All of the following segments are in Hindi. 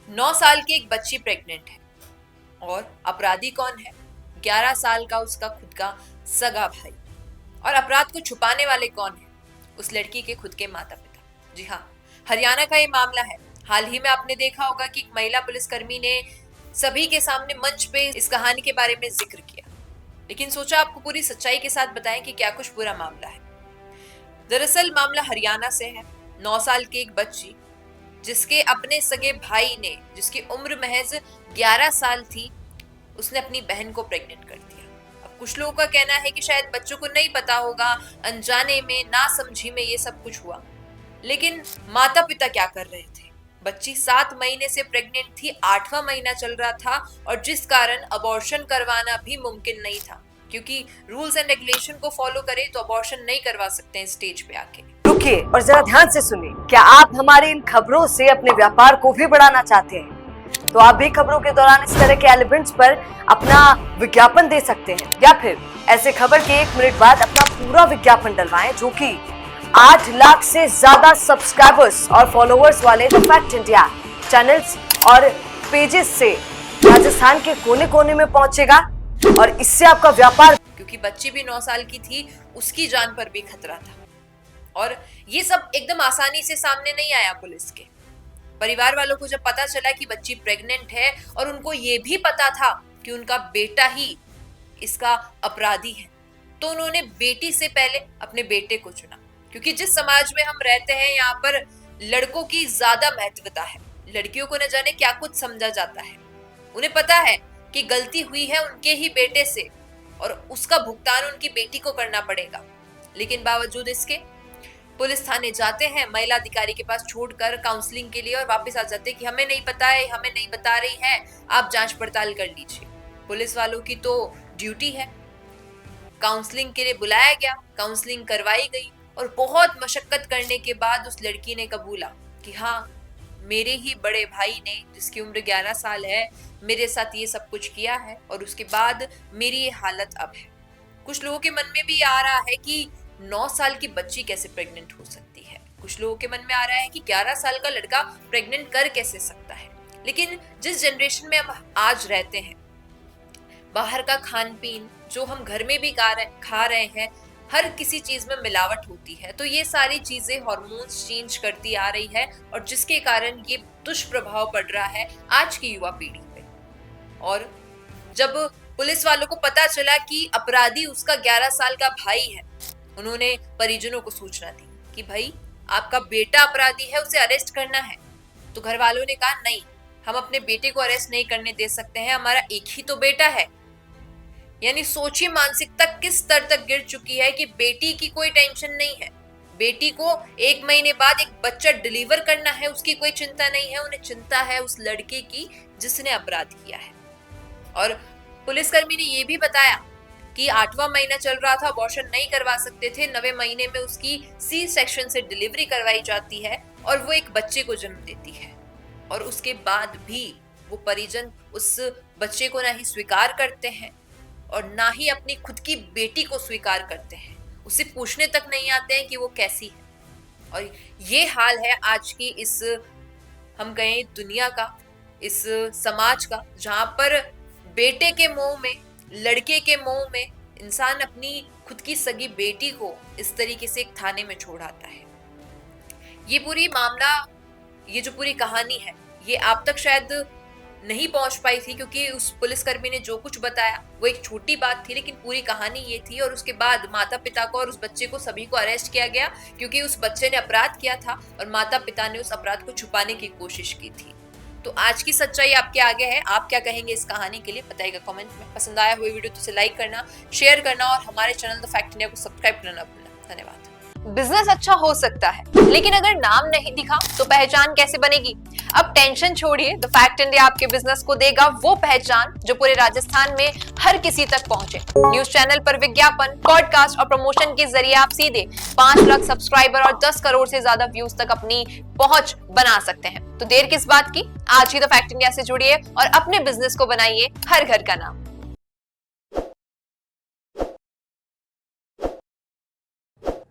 9 साल की एक बच्ची प्रेग्नेंट है और अपराधी कौन है? 11 साल का उसका खुद का सगा भाई। और अपराध को छुपाने वाले कौन है? उस लड़की के खुद के माता पिता। जी हाँ, हरियाणा का ये मामला है। हाल ही में आपने देखा होगा कि एक महिला पुलिसकर्मी ने सभी के सामने मंच पे इस कहानी के बारे में जिक्र किया, लेकिन सोचा आपको पूरी सच्चाई के साथ बताएं कि क्या कुछ पूरा मामला है। दरअसल मामला हरियाणा से है। 9 साल की एक बच्ची, जिसके अपने सगे भाई ने, जिसकी उम्र महज 11 साल थी, उसने अपनी बहन को प्रेग्नेंट कर दिया। अब कुछ लोगों का कहना है कि शायद बच्चों को नहीं पता होगा, अनजाने में, नासमझी में ये सब कुछ हुआ। लेकिन माता पिता क्या कर रहे थे? बच्ची 7 महीने से प्रेग्नेंट थी, 8वां महीना चल रहा था, और जिस कारण अबॉर्शन करवाना भी मुमकिन नहीं था, क्योंकि रूल्स एंड रेगुलेशन को फॉलो करें तो अबॉर्शन नहीं करवा सकते हैं स्टेज पे आके। रुकिए और जरा ध्यान से सुनिए। क्या आप हमारे इन खबरों से अपने व्यापार को भी बढ़ाना चाहते हैं? तो आप भी खबरों के दौरान इस तरह के एलिमेंट्स पर अपना विज्ञापन दे सकते हैं, या फिर ऐसे खबर के 1 मिनट बाद अपना पूरा विज्ञापन डलवाएं, जो कि 8 लाख से ज्यादा सब्सक्राइबर्स और फॉलोअर्स वाले द फैक्ट इंडिया चैनल्स और पेजेस से राजस्थान के कोने कोने में पहुंचेगा, और इससे आपका व्यापार, क्योंकि बच्ची भी 9 साल की थी, उसकी जान पर भी खतरा था। और ये सब एकदम आसानी से सामने नहीं आया पुलिस के। परिवार वालों को जब पता चला कि बच्ची प्रेग्नेंट है, और उनको ये भी पता था कि उनका बेटा ही इसका अपराधी है, तो उन्होंने बेटी से पहले अपने बेटे को चुना। क्योंकि जिस समाज में हम रहते हैं, यहाँ पर लड़कों की ज्यादा महत्वता है। लड़कियों को न जाने क्या कुछ समझा जाता है। उन्हें पता है कि गलती हुई है उनके ही बेटे से, और उसका भुगतान उनकी बेटी को करना पड़ेगा। लेकिन बावजूद इसके पुलिस थाने जाते हैं, महिला अधिकारी के पास छोड़कर काउंसलिंग के लिए, और वापस आ जाते हैं कि हमें नहीं पता है, हमें नहीं बता रही है, आप जांच पड़ताल कर लीजिए। पुलिस वालों की तो ड्यूटी है। काउंसलिंग के लिए बुलाया गया, काउंसलिंग करवाई गई, और बहुत मशक्कत करने के बाद उस लड़की ने कबूला कि हाँ, मेरे ही बड़े भाई ने, जिसकी उम्र 11 साल है, मेरे साथ ये सब कुछ किया है, और उसके बाद मेरी ये हालत अब है। कुछ लोगों के मन में भी आ रहा है कि 9 साल की बच्ची कैसे प्रेग्नेंट हो सकती है। कुछ लोगों के मन में आ रहा है कि 11 साल का लड़का प्रेग्नेंट कर कैसे सकता है। लेकिन जिस जनरेशन में हम आज रहते हैं, बाहर का खान पीन जो हम घर में भी खा रहे हैं, हर किसी चीज में मिलावट होती है। तो ये सारी चीजें हार्मोन्स चेंज करती आ रही है, और जिसके कारण ये दुष्प्रभाव पड़ रहा है आज की युवा पीढ़ी पे। और जब पुलिस वालों को पता चला कि अपराधी उसका 11 साल का भाई है, उन्होंने परिजनों को सूचना दी कि भाई, आपका बेटा अपराधी है, उसे अरेस्ट करना है। तो घर वालों ने कहा नहीं, हम अपने बेटे को अरेस्ट नहीं करने दे सकते हैं, हमारा एक ही तो बेटा है। यानी सोचिए मानसिकता किस स्तर तक गिर चुकी है कि बेटी की कोई टेंशन नहीं है, बेटी को 1 महीने बाद एक बच्चा डिलीवर करना है, उसकी कोई चिंता नहीं है। उन्हें चिंता है उस लड़के की जिसने अपराध किया है। और पुलिसकर्मी ने यह भी बताया कि 8वां महीना चल रहा था, अबॉर्शन नहीं करवा सकते थे। 9वें महीने में उसकी सी सेक्शन से डिलीवरी करवाई जाती है, और वो एक बच्चे को जन्म देती है। और उसके बाद भी वो परिजन उस बच्चे को ना ही स्वीकार करते हैं, और ना ही अपनी खुद की बेटी को स्वीकार करते हैं। उसे पूछने तक नहीं आते हैं कि वो कैसी है। और ये हाल है आज की इस, हम कहें, दुनिया का, इस समाज का, जहां पर बेटे के मोह में, लड़के के मोह में इंसान अपनी खुद की सगी बेटी को इस तरीके से एक थाने में छोड़ आता है। ये पूरी मामला, ये जो पूरी कहानी है, ये आप तक शायद नहीं पहुंच पाई थी, क्योंकि उस पुलिसकर्मी ने जो कुछ बताया वो एक छोटी बात थी, लेकिन पूरी कहानी ये थी। और उसके बाद माता पिता को और उस बच्चे को, सभी को अरेस्ट किया गया, क्योंकि उस बच्चे ने अपराध किया था और माता पिता ने उस अपराध को छुपाने की कोशिश की थी। तो आज की सच्चाई आपके आगे है। आप क्या कहेंगे इस कहानी के लिए, बताइएगा कमेंट में। पसंद आया हुआ वीडियो तो उसे लाइक करना, शेयर करना, और हमारे चैनल द फैक्ट इंडिया को सब्सक्राइब करना भूलना। धन्यवाद। बिजनेस अच्छा हो सकता है, लेकिन अगर नाम नहीं दिखा तो पहचान कैसे बनेगी? अब टेंशन छोड़िए, द फैक्ट इंडिया आपके बिजनेस को देगा वो पहचान जो पूरे राजस्थान में हर किसी तक पहुंचे। न्यूज चैनल पर विज्ञापन, पॉडकास्ट और प्रमोशन के जरिए आप सीधे 5 लाख सब्सक्राइबर और 10 करोड़ से ज्यादा व्यूज तक अपनी पहुंच बना सकते हैं। तो देर किस बात की, आज ही द फैक्ट इंडिया से जुड़िए और अपने बिजनेस को बनाइए हर घर का नाम।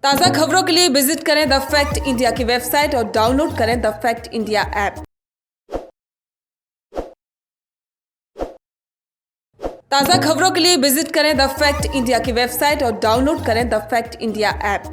ताज़ा खबरों के लिए विजिट करें द फैक्ट इंडिया की वेबसाइट और डाउनलोड करें द फैक्ट इंडिया ऐप। ताज़ा खबरों के लिए विजिट करें द फैक्ट इंडिया की वेबसाइट और डाउनलोड करें द फैक्ट इंडिया ऐप।